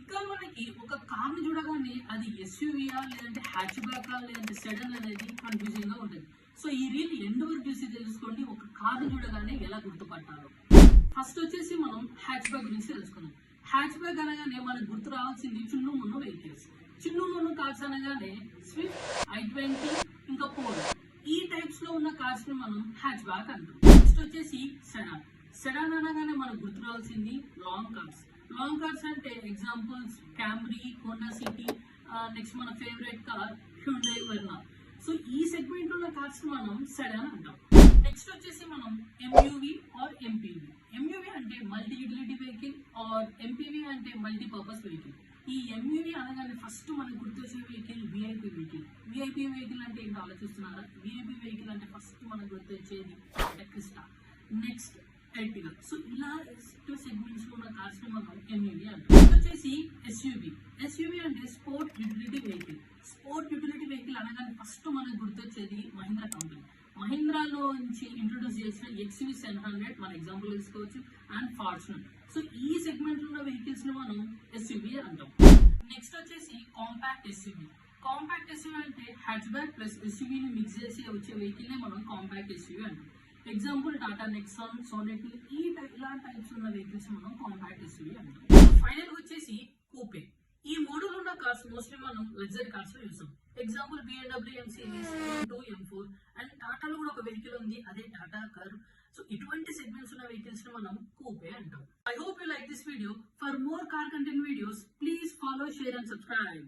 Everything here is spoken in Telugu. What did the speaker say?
ఇంకా మనకి ఒక కార్ ని చూడగానే అది ఎస్యూవీయా లేదంటే హ్యాచ్ బ్యాకా లేదంటే సెడన్ అనేది కన్ఫ్యూజింగ్ గా ఉంటుంది. సో ఈ రీల్ ఎండ్ వరకు చూసి తెలుసుకోండి ఒక కార్ ని చూడగానే ఎలా గుర్తుపట్టాలో. ఫస్ట్ వచ్చేసి మనం హ్యాచ్ బ్యాక్ గురించి తెలుసుకుందాం. హ్యాచ్ బ్యాక్ అనగానే మనకు గుర్తు రావాల్సింది చిన్ను మున్ను వెహికల్స్. చిన్ను మున్ను కార్స్ అనగానే స్విఫ్ట్, i20 ఇంకా పోలో ఈ టైప్స్ లో ఉన్న కార్స్ ని మనం హ్యాచ్ బ్యాక్ అంటాం. నెక్స్ట్ వచ్చేసి సెడాన్. సెడాన్ అనగానే మనకు గుర్తు రావాల్సింది లాంగ్ కార్స్. లాంగ్ కార్స్ అంటే examples Camry, Honda City, next మన favourite car Hyundai Verna. So ఈ సెగ్మెంట్ ఉన్న కార్స్ మనం సెడాన్ అంటాం. నెక్స్ట్ వచ్చేసి మనం ఎంయూవి ఆర్ ఎంపీవీ. ఎంయూవి అంటే multi utility vehicle or MPV అంటే మల్టీ పర్పస్ వెహికల్. ఈ ఎంయూవి అనగానే ఫస్ట్ మనకు గుర్తొచ్చే vehicle VIP vehicle. VIP vehicle అంటే ఏంటో ఆలోచిస్తున్నారా? విఐపి వెహికల్ అంటే ఫస్ట్ మనకు గుర్తొచ్చేది క్రిస్టా, నెక్స్ట్ ఎర్టిగా. సో ఇలా సెగ్మెంట్స్ లో ఉన్న కార్స్ ని మనం ఎంయూవి అంటాం. వచ్చేసి ఎస్యూవి. ఎస్యూవి అంటే sport utility vehicle. Sport utility vehicle అనగానే ఫస్ట్ మనకు గుర్తొచ్చేది మహీంద్రా కంపెనీ. మహీంద్రాలో నుంచి ఇంట్రొడ్యూస్ చేసిన XUV 700 మన ఎగ్జాంపుల్ తీసుకోవచ్చు అండ్ ఫార్చునర్. సో ఈ సెగ్మెంట్ లో ఉన్న వెహికల్స్ ని మనం ఎస్యూవి అంటాం. నెక్స్ట్ వచ్చేసి కాంపాక్ట్ ఎస్యూవి. కాంపాక్ట్ ఎస్యూవి అంటే హ్యాచ్ బ్యాక్ ప్లస్ ఎస్యూవి ని మిక్స్ చేసి వచ్చే వెహికల్ నే మనం కాంపాక్ట్ ఎస్యూవి అంటాం. ఎగ్జాంపుల్ టాటా నెక్సాన్, సోనెట్ ఇలా టైప్స్ ఉన్న వెహికల్స్ మనం కాంపాక్ట్ ఎస్యూవి అంటాం. ఫైనల్ వచ్చేసి కూపే. ఈ మూడులో ఉన్న కార్స్ మోస్ట్లీ మనం లగ్జరీ కార్స్ లో చూస్తాం. Example BMW M series, M2, M4 and టాటాలో కూడా ఒక వెహికల్ ఉంది, అదే టాటా కార్. సో ఇటువంటి సెగ్మెంట్స్ ఉన్న వెహికల్స్ ని మనం కూపే అంటాం. I hope you like this video. For more car content videos please follow, share and subscribe.